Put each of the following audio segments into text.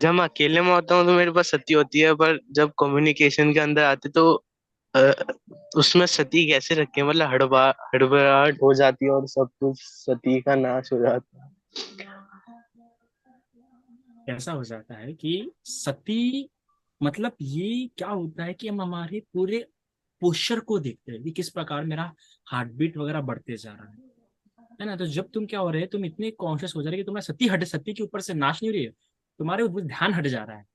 जब मैं अकेले में होता हूँ तो मेरे पास सती होती है, पर जब कम्युनिकेशन के अंदर आते तो अ, उसमें सती कैसे रखें, मतलब हड़बड़ाहट हो जाती है और सब कुछ सती का नाश हो जाता है। ऐसा हो जाता है कि सती, मतलब ये क्या होता है कि हम हमारे पूरे पोस्चर को देखते हैं कि किस प्रकार मेरा हार्ट बीट वगैरह बढ़ते जा रहा है ना। तो जब तुम क्या हो रहे हो, तुम इतने कॉन्शियस हो जा रहे हो कि तुम्हारा सती के ऊपर से नाश नहीं हो रही है, तुम्हारे ऊपर ध्यान हट जा रहा है।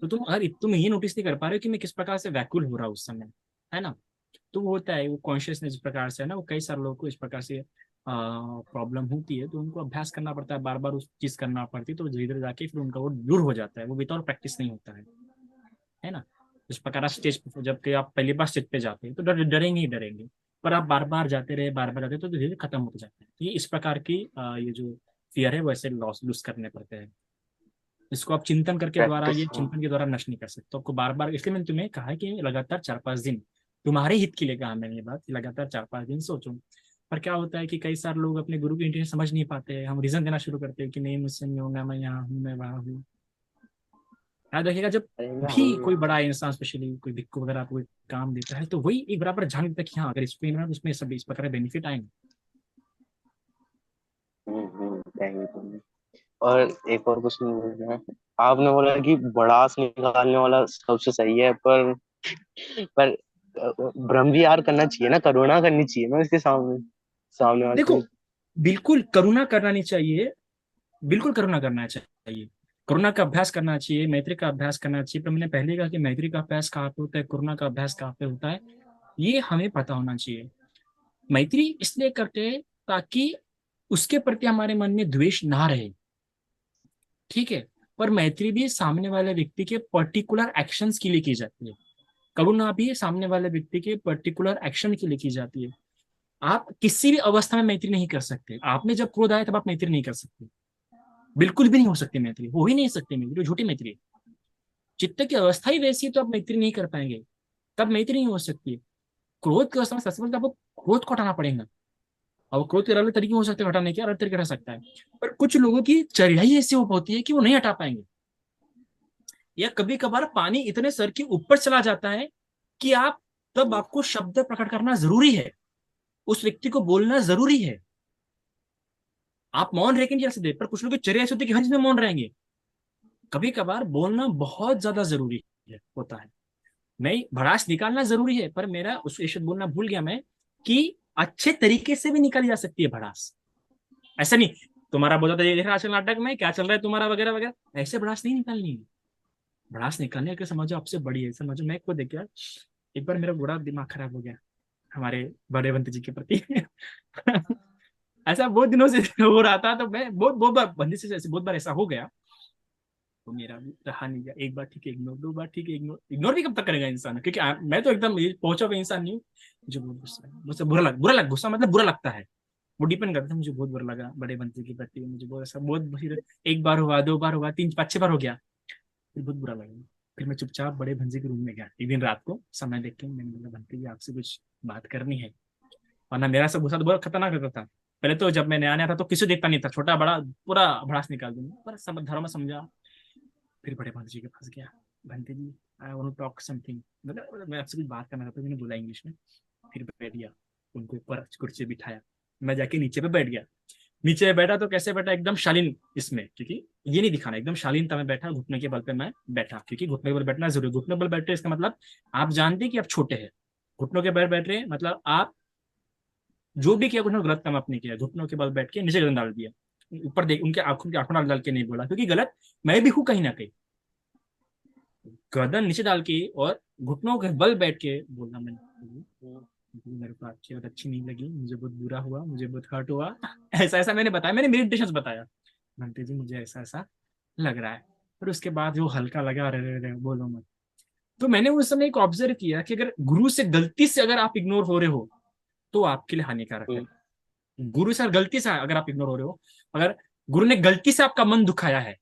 तो तुम ये नोटिस नहीं कर पा रहे हो कि मैं किस प्रकार से व्याकुल हो रहा हूँ उस समय, है ना। तो वो होता है, वो कॉन्शियसनेस इस प्रकार से है ना, वो कई सारे लोगों को इस प्रकार से प्रॉब्लम होती है, तो उनको अभ्यास करना पड़ता है, बार बार उस चीज करना पड़ती है, तो धीरे धीरे जाके फिर उनका वो दूर हो जाता है, वो विदाउट प्रैक्टिस नहीं होता है ना। इस प्रकार आप स्टेज पे, जबकि आप पहली बार स्टेज पे जाते हैं तो डरेंगे ही डरेंगे, पर आप बार बार जाते रहे, बार बार जाते हैं, तो धीरे धीरे खत्म होते जाते हैं। तो ये इस प्रकार की ये जो फियर है, वैसे लॉस लूज करने पड़ते हैं। इसको आप चिंतन करके द्वारा, प्रैक्टिस। ये चिंतन के द्वारा नष्ट नहीं कर सकते, तो आपको बार बार, इसलिए मैंने तुम्हें कहा है कि लगातार 4-5 दिन, तुम्हारे हित के लिए कहा मैंने ये बात, कि लगातार 4-5 दिन सोचो। पर क्या होता है कि कई सारे लोग अपने गुरु की इंटेंशन समझ नहीं पाते हैं, हम रीजन देना शुरू करते हैं कि नहीं मुझसे नहीं होगा, मैं यहाँ हूँ, मैं वहाँ हूँ। याद रखिएगा, जब भी कोई बड़ा इंसान, स्पेशली कोई भिक्खु वगैरह आपको कोई काम देता है, तो वही एक बराबर जान देता है कि हाँ, अगर इसको ना, तो उसमें सब इस प्रकार बेनिफिट आएंगे। कहेंगे तुमने। और एक और क्वेश्चन बोलना है। आपने बोला कि भड़ास निकालने वाला सबसे सही है, पर भ्रम भी यार करना चाहिए ना, करुणा करनी चाहिए ना इसके सामने, सामने वाले देखो, से। बिल्कुल करुणा करना नहीं चाहिए, बिल्कुल करुणा करना चाहिए, करुणा का अभ्यास करना चाहिए, मैत्री का अभ्यास करना चाहिए। पर मैंने पहले कहा कि मैत्री का अभ्यास कहाँ पे होता है, करुणा का अभ्यास कहाँ पे होता है, ये हमें पता होना चाहिए। मैत्री इसलिए करते हैं ताकि उसके प्रति हमारे मन में द्वेष ना रहे, ठीक है। पर मैत्री भी सामने वाले व्यक्ति के पर्टिकुलर एक्शंस के लिए की जाती है, करुणा भी सामने वाले व्यक्ति के पर्टिकुलर एक्शन के लिए की जाती है। आप किसी भी अवस्था में मैत्री नहीं कर सकते, आपने जब क्रोध आया तब आप मैत्री नहीं कर सकते, बिल्कुल भी नहीं हो सकती मैत्री, हो ही नहीं सकती मैत्री, वो झूठी मैत्री है। चित्त की अवस्था ही वैसी है, तो आप मैत्री नहीं कर पाएंगे, तब मैत्री नहीं हो सकती। क्रोध की अवस्था में सबसे पहले तो आपको क्रोध को हटाना पड़ेगा। और क्रोध के अलग तरीके हो सकते हैं हटाने के, अलग तरीके हटा सकता है, पर कुछ लोगों की चढ़ाई ही ऐसी होती है कि वो नहीं हटा पाएंगे। या कभी कभार पानी इतने सर के ऊपर चला जाता है कि आप, तब आपको शब्द प्रकट करना जरूरी है, उस व्यक्ति को बोलना जरूरी है। आप मौन रह के नहीं चल सकते, पर कुछ लोग की चर्या ऐसी होती है कि हर चीज में मौन रहेंगे। कभी कभार बोलना बहुत ज्यादा जरूरी होता है। नहीं, भड़ास निकालना जरूरी है, पर मेरा उस शब्द बोलना भूल गया मैं, कि अच्छे तरीके से भी निकाली जा सकती है भड़ास। ऐसा नहीं, तुम्हारा बोला था ये देख रहा आजकल नाटक में क्या चल रहा है तुम्हारा वगैरह वगैरह, ऐसे भड़ास नहीं निकालनी है। भड़ास निकालने के समझो आपसे बड़ी है, समझो मैं खुद देखिए, एक बार मेरा बुरा दिमाग खराब हो गया हमारे बड़े बंत जी के प्रति। ऐसा बहुत दिनों से हो रहा था, तो मैं बहुत बहुत बार बंदी से, ऐसे बहुत बार ऐसा हो गया, तो मेरा भी रहा नहीं गया। एक बार ठीक है इग्नोर, दो बार ठीक है इग्नोर, इग्नोर भी कब तक करेगा इंसान, क्योंकि मैं तो एकदम ये पहुंचा हुआ इंसान नहीं हूँ। मुझे बहुत गुस्सा है, मुझसे बुरा लग गुस्सा मतलब बुरा लगता है, वो डिपेंड करता है। मुझे बहुत बुरा लगा बड़े बंती के प्रति, मुझे बहुत ऐसा बहुत, फिर एक बार हुआ, 2 बार हुआ, 3-5-6 बार हो गया, फिर बहुत बुरा लगा। फिर मैं चुपचाप बड़े भंजी के रूम में गया एक दिन रात को, समय देख के मैंने बोला भंती जी आपसे कुछ बात करनी है। वरना मेरा सब गुस्सा तो बहुत खतरनाक रहता था। पहले तो जब मैं नया नया था तो किसी देखता नहीं था, छोटा बड़ा पूरा भड़ास निकाल दूंगा, पर सब धर्म समझा। फिर बड़े भंत जी के पास गया, Bhante ji I want to talk something, मतलब मैं आपसे कुछ बात करना चाहता हूँ, मैंने बोला इंग्लिश में। फिर बैठ गया, उनको ऊपर कुर्सी बिठाया, मैं जाके नीचे पे बैठ गया। नीचे बैठा तो कैसे बैठा, एकदम शालीन इसमें, क्योंकि ये नहीं दिखाना, एकदम शालीनता में बैठा, घुटने के बल पे मैं बैठा, क्योंकि घुटने के बल बैठना जरूरी, घुटने बल बैठे इसका मतलब आप जानते हैं कि आप छोटे हैं। घुटनों के बल बैठ रहे हैं मतलब आप जो भी किया उन्होंने गलत काम आपने किया, घुटनों के बल बैठ के नीचे गर्दन डाल दिया, ऊपर देख उनके आंखों की आंखों डाल डाल के नहीं बोला, क्योंकि गलत मैं भी हूं कहीं ना कहीं। गर्दन नीचे डाल के और घुटनों के बल बैठ के बोलना, मैंने मेरे को आपकी बात अच्छी नहीं लगी, मुझे बहुत बुरा हुआ, मुझे बहुत हर्ट हुआ। ऐसा ऐसा मैंने बताया, मैंने मेरी इंटेंशन बताया, बनते जी मुझे ऐसा ऐसा लग रहा है। फिर उसके बाद वो हल्का लगा, रहे बोलो मत। तो मैंने उस समय एक ऑब्जर्व किया कि अगर गुरु से गलती से अगर आप इग्नोर हो रहे हो, तो आपके लिए हानिकारक है। गुरु से गलती से अगर आप इग्नोर हो रहे हो, अगर गुरु ने गलती से आपका मन दुखाया है,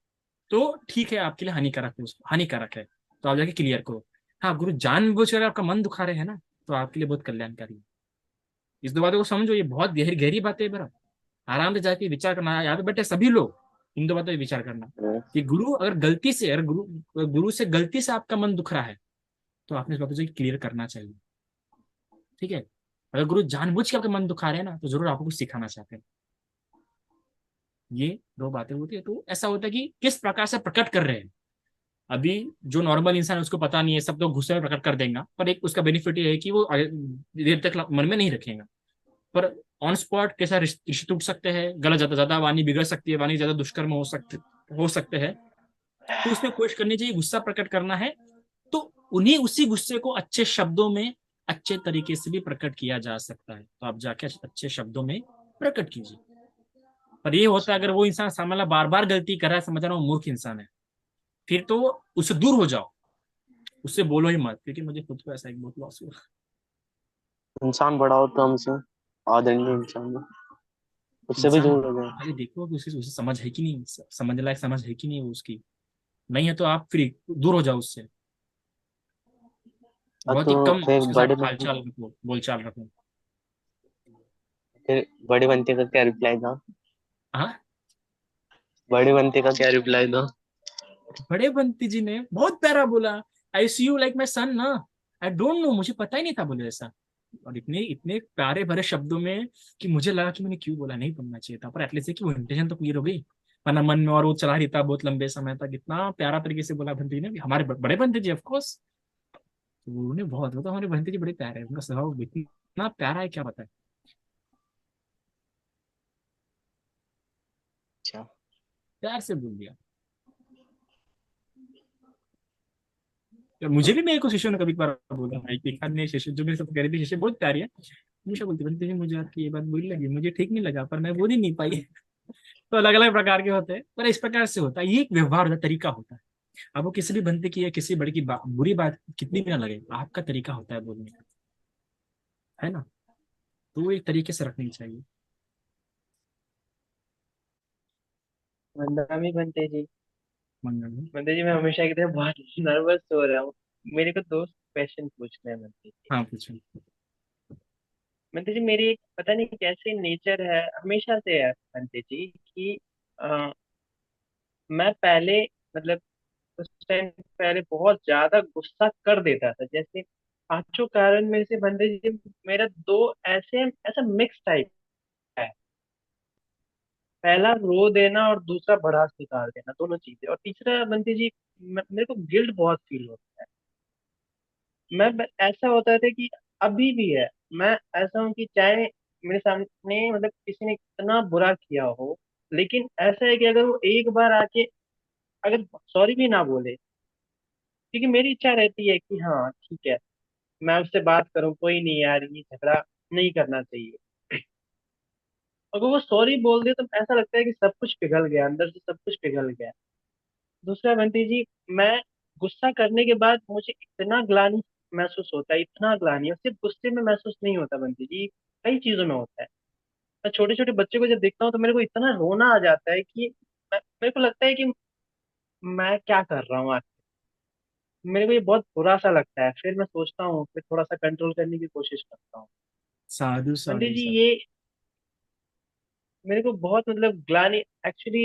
तो ठीक है आपके लिए हानिकारक है, हानिकारक है, तो आप जाके क्लियर करो। हाँ, गुरु जानबूझकर आपका मन दुखा रहे हैं ना, तो आपके लिए बहुत कल्याणकारी है। इस दो बातों को समझो, ये बहुत गहरी गहरी बातें है बरा, आराम से जाके विचार करना। यहाँ पे बैठे सभी लोग इन दो बातों पर विचार करना हम्म, कि गुरु अगर गलती से, अगर गुरु से गलती से आपका मन दुख रहा है, तो आपने इस बातों से क्लियर करना चाहिए। ठीक है। अगर गुरु जानबूझ के आपका मन दुखा रहे हैं ना, तो जरूर आपको कुछ सिखाना चाहते हैं। ये दो बातें होती है। तो ऐसा होता है कि किस प्रकार से प्रकट कर रहे हैं। अभी जो नॉर्मल इंसान है उसको पता नहीं है, सब तो गुस्से में प्रकट कर देगा, पर एक उसका बेनिफिट ये है कि वो देर तक मन में नहीं रखेगा। पर ऑन स्पॉट कैसा रिश्ते टूट सकते हैं, गलत ज्यादा ज्यादा वाणी बिगड़ सकती है, वाणी ज्यादा दुष्कर्म हो सकते हैं। तो उसमें कोशिश करनी चाहिए, गुस्सा प्रकट करना है तो उन्हीं उसी गुस्से को अच्छे शब्दों में, अच्छे तरीके से भी प्रकट किया जा सकता है, तो आप जाके अच्छे शब्दों में प्रकट कीजिए। पर ये होता है, अगर वो इंसान सामने वाला बार बार गलती कर रहा है, समझ रहा हूँ मूर्ख इंसान है, फिर तो उससे दूर हो जाओ, उससे बोलो ही मत, क्योंकि मुझे खुद को ऐसा एक बहुत लॉस हुआ। इंसान बड़ा हो तो हमसे आदरणीय इंसान हो, उससे भी इंसान दूर हो जाए। पहले देखो कि उसे समझ है कि नहीं, समझ लायक समझ है कि नहीं वो उसकी। नहीं है तो आप फिर दूर हो जाओ उससे, बहुत तो ही कम फिर उसके साथ हालचाल रखो, बोलचाल रखो। फिर बड़े बनते का क्या रिप्लाई था? हाँ। बड़े बनते का क्या रिप्लाई था? बड़े बंटी जी ने बहुत प्यारा बोला, आई सी यू लाइक माई सन ना। आई डोंट नो, मुझे पता ही नहीं था बोले ऐसा। और इतने इतने प्यारे भरे शब्दों में कि मुझे लगा कि मैंने क्यों बोला, नहीं बोलना चाहिए था, पर एटलीस्ट कि वो इंटेंशन तो क्लियर हो गई। वरना मन में और वो चला रही था बहुत लंबे समय तक। इतना प्यारा तरीके से बोला बंटी ने, हमारे बड़े बंटी जी ऑफकोर्स। उन्होंने बहुत, वो तो हमारे बंटी जी बड़े प्यारे हैं, उनका स्वभाव इतना प्यारा है क्या बताए। अच्छा। प्यार से बोल दिया। तो मुझे भी मेरे को शिष्यों ने कभी कभार बोला है, एक आध नए शिष्य जो मेरे साथ कह रही थी, शिष्य बहुत प्यारी है, हमेशा बोलती बंटी जी मुझे आपकी ये बात बुरी लगी, मुझे ठीक नहीं लगा, पर मैं बोल ही नहीं पाई। तो अलग अलग प्रकार के होते हैं, पर इस प्रकार से होता है, ये एक व्यवहार का तरीका होता है। अब वो किसी भी बंदे की या किसी बड़े की बुरी बात कितनी भी ना लगे, आपका तरीका होता है बोलने का, है ना। तो वो एक तरीके से रखनी चाहिए। मंदामी बनते जी। मंगल में। बनते जी, मैं हमेशा की तरह बहुत नर्वस हो रहा हूँ। मेरे को दो क्वेश्चन पूछने हैं बनते जी। हाँ पूछो। बनते जी, मेरी एक पता नहीं कैसे नेचर है, हमेशा से है बनते जी कि अ, मैं पहले मतलब उस टाइम पहले बहुत ज्यादा गुस्सा कर देता था। जैसे पांचों कारण में से बनते जी मेरा दो ऐसे ऐसा मिक्स टाइप है। पहला रो देना और दूसरा भड़ास निकाल देना, दोनों चीजें। और तीसरा बनती जी, मेरे को गिल्ट बहुत फील होता है। ऐसा होता था कि अभी भी है। मैं ऐसा हूँ कि चाहे मेरे सामने मतलब किसी ने इतना बुरा किया हो, लेकिन ऐसा है कि अगर वो एक बार आके अगर सॉरी भी ना बोले, क्योंकि मेरी इच्छा रहती है कि हाँ ठीक है, मैं उससे बात करूँ, कोई नहीं यार, ये झगड़ा नहीं करना चाहिए। अगर वो सॉरी बोल दे तो ऐसा लगता है कि सब कुछ पिघल गया, अंदर से सब कुछ पिघल गया। दूसरा बंटी जी, मैं गुस्सा करने के बाद मुझे इतना ग्लानि महसूस होता है, इतना ग्लानि। और सिर्फ गुस्से में महसूस नहीं होता बंटी जी, कई चीजों में होता है। मैं छोटे छोटे बच्चे को जब देखता हूँ तो मेरे को इतना रोना आ जाता है कि मेरे को लगता है कि मैं क्या कर रहा हूँ आज। मेरे को ये बहुत बुरा सा लगता है। फिर मैं सोचता हूँ, फिर थोड़ा सा कंट्रोल करने की कोशिश करता हूँ। साधु बंटी साधु जी, साधु। ये मेरे को बहुत मतलब ग्लानि एक्चुअली।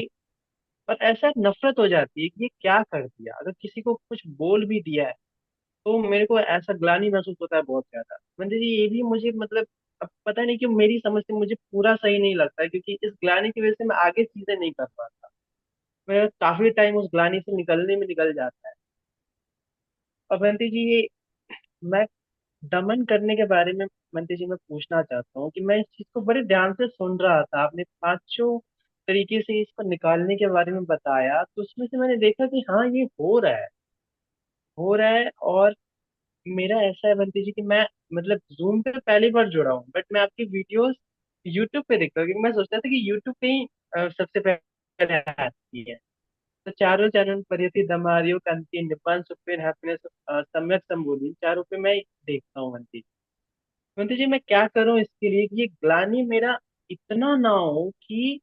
और ऐसा नफरत हो जाती है कि ये क्या कर दिया, अगर किसी को कुछ बोल भी दिया है तो मेरे को ऐसा ग्लानि महसूस होता है बहुत ज्यादा। बंदे जी, ये भी मुझे मतलब अब पता नहीं क्यों मेरी समझ से मुझे पूरा सही नहीं लगता है, क्योंकि इस ग्लानि की वजह से मैं आगे चीजें नहीं कर पाता। मेरा काफी टाइम उस ग्लानि से निकलने में निकल जाता है। और बंटी जी, ये मैं दमन करने के बारे में बंटी जी मैं पूछना चाहता हूँ कि मैं इस चीज को बड़े ध्यान से सुन रहा था। आपने पांचों तरीके से इसको निकालने के बारे में बताया, तो उसमें से मैंने देखा कि हाँ ये हो रहा है, हो रहा है। और मेरा ऐसा है बंटी जी कि मैं मतलब जूम पे पहली बार जुड़ा हूँ, बट मैं आपकी वीडियोस यूट्यूब पे देखता हूँ, क्योंकि मैं सोचता था कि यूट्यूब पे ही सबसे पहले आती है। तो चारों चरण परियति दमारियो कांति निपान सुपेन हैप्पीनेस सम्यक संबोधि, चारों पे मैं देखता हूँ बंटी जी। बंटी जी, मैं क्या करूँ इसके लिए कि ये ग्लानी मेरा इतना ना हो कि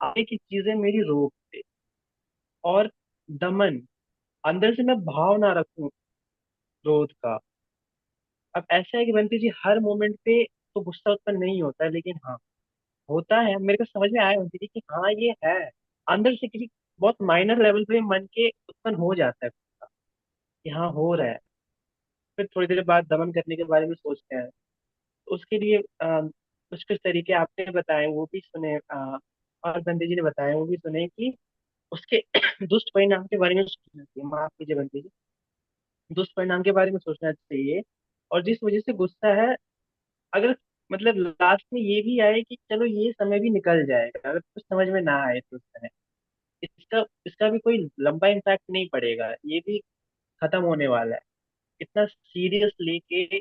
आगे की चीजें मेरी रोक दे। और दमन, अंदर से मैं भाव ना रखूं क्रोध का। अब ऐसा है कि बंटी जी हर मोमेंट पे तो गुस्सा उत्पन्न नहीं होता है, लेकिन हाँ होता है। मेरे को समझ में आया बंटी जी कि हाँ ये है। अंदर से किसी बहुत माइनर लेवल पे मन के उत्पन्न हो जाता है कि हाँ हो रहा है। फिर थोड़ी देर बाद दमन करने के बारे में सोचते हैं। तो उसके लिए कुछ कुछ तरीके आपने बताए वो भी सुने, और बंदे जी ने बताए वो भी सुने कि उसके दुष्ट परिणाम के बारे में सोचना चाहिए। माफ कीजिए बंदे जी, दुष्परिणाम के बारे में सोचना चाहिए। और जिस वजह से गुस्सा है, अगर मतलब लास्ट में ये भी आए कि चलो ये समय भी निकल जाएगा, अगर कुछ समझ में ना आए तो उस समय इसका इसका भी कोई लंबा इम्पैक्ट नहीं पड़ेगा, ये भी खत्म होने वाला है। इतना सीरियस लेके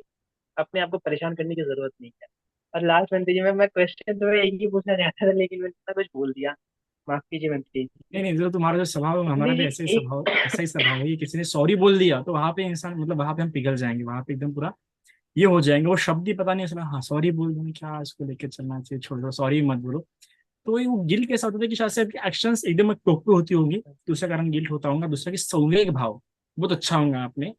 अपने आप को परेशान करने की जरूरत नहीं है। और लास्ट बनती जी, मैं क्वेश्चन तो मैं एक ही पूछना चाहता था लेकिन मैंने इतना कुछ बोल दिया, माफ कीजिए बनती जी। नहीं नहीं, जो तुम्हारा जो स्वभाव है, हमारा बनती भी जी ऐसे ही एक, स्वभाव, ऐसा ही स्वभाव है कि किसी ने सॉरी बोल दिया तो वहां पे इंसान, मतलब वहां पे हम पिघल जाएंगे, वहां पे एकदम पूरा ये हो जाएंगे, वो शब्द ही पता नहीं चला, हाँ सॉरी बोल दूंगी, क्या इसको लेके चलना चाहिए, छोड़ दो, सॉरी मत बोलो। तो ये वो गिल्ट कैसा होता है कि शायद से आपकी एक्शंस एकदम टोक पे होती होंगी, दूसरा कारण गिल्ट होता होगा, दूसरा की संवेग भाव बहुत अच्छा होगा आपने।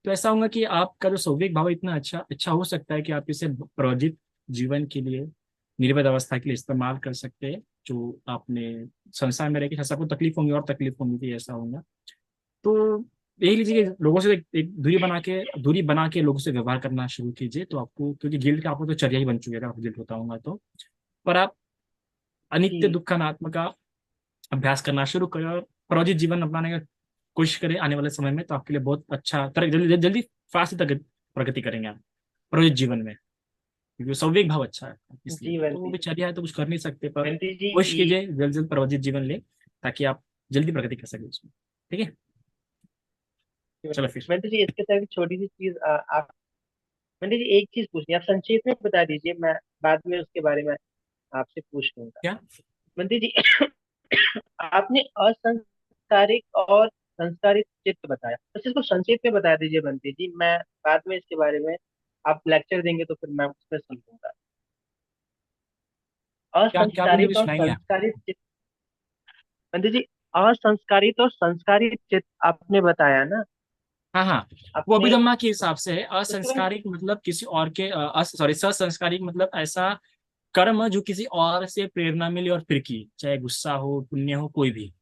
तो ऐसा होगा कि आपका जो संवेग भाव इतना अच्छा अच्छा हो सकता है कि आप इसे प्रयोजित जीवन के लिए, निर्वेद अवस्था के लिए इस्तेमाल कर सकते हैं। जो आपने संसार में रह के शायद आपको तकलीफ होंगी और तकलीफ होंगी कि ऐसा होगा। तो यही लीजिए कि लोगों से एक दूरी बना के लोगों से व्यवहार करना शुरू कीजिए, तो आपको, क्योंकि गिल्ट का आपको तो चर्या ही बन चुकी है अगर आपको गिल्ट होता होगा तो। पर आप अनित्य जी दुख अनात्म का अभ्यास करना शुरू करें और प्रयोजित जीवन अपनाने का कोशिश करें आने वाले समय में, तो आपके लिए बहुत अच्छा तरह जल्दी जल्दी फास्ट तक प्रगति करेंगे आप प्रयोजित जीवन में, क्योंकि संवेग भाव अच्छा है इसलिए। जी तो वो बनती जी। बिचर्या है तो कुछ कर नहीं सकते, पर बनती जी कोशिश कीजिए जल्द से जल्द प्रयोजित जीवन ले, ताकि आप जल्दी प्रगति कर सकें उसमें। ठीक है, चलो फिर। बनती जी इसके साथ एक छोटी सी चीज, आप बनती जी एक चीज पूछनी है, आप संक्षेप में बता दीजिए, मैं बाद में उसके बारे में आपसे पूछ लूंगा। क्या? बनती जी आपने असंस्कारिक और संस्कारित चित्त बताया, बस इसको संक्षेप में बता दीजिए बंटी जी, मैं बाद में इसके बारे में आप लेक्चर देंगे तो फिर मैं उसमें सुन लूंगा। क्या क्या बोले, असंस्कारित अभी और सुनाई दिया? संस्कारित चित्त, बंटी जी असंस्कारित और संस्कारित चित्त आपने बताया ना। हाँ हाँ, वो आपने अभिधम्मा के हिसाब से है। उसके बाद, असंस्कारिक मतलब किसी और के, सॉरी, ससंस्कारिक मतलब ऐसा कर्म जो किसी और से प्रेरणा मिली और फिर की, चाहे गुस्सा हो, पुण्य हो, कोई भी,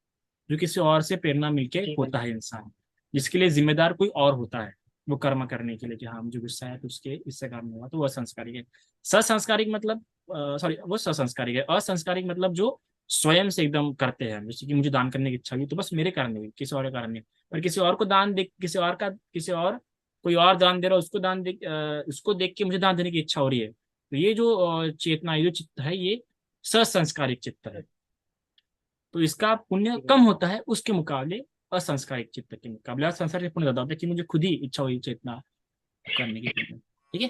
जो किसी और से प्रेरणा मिलके जी होता बंटी है इंसान, जिसके लिए जिम्मेदार कोई और होता है वो कर्म करने के लिए, कि हाँ मुझे गुस्सा है तो उसके इससे काम हुआ, तो वह संस्कारिक है। ससंस्कारिक मतलब, सॉरी, वो ससंस्कारिक है। असंस्कारिक मतलब जो स्वयं से एकदम करते हैं, जैसे कि मुझे दान करने की इच्छा हुई तो बस मेरे कारण हुई, किसी और के कारण नहीं। पर किसी और को दान देख, किसी और कोई और दान दे रहा है, उसको देख के मुझे दान देने की इच्छा हो रही है, तो ये जो चेतना, ये जो चित्त है, ये ससंस्कारिक चित्त है। तो इसका पुण्य जी कम बंटी। होता है उसके मुकाबले, असंस्कारिक चित्त के मुकाबले। असंस्कारिक पुण्य ज्यादा होता है कि मुझे खुद ही इच्छा हुई चेतना करने की, ठीक है।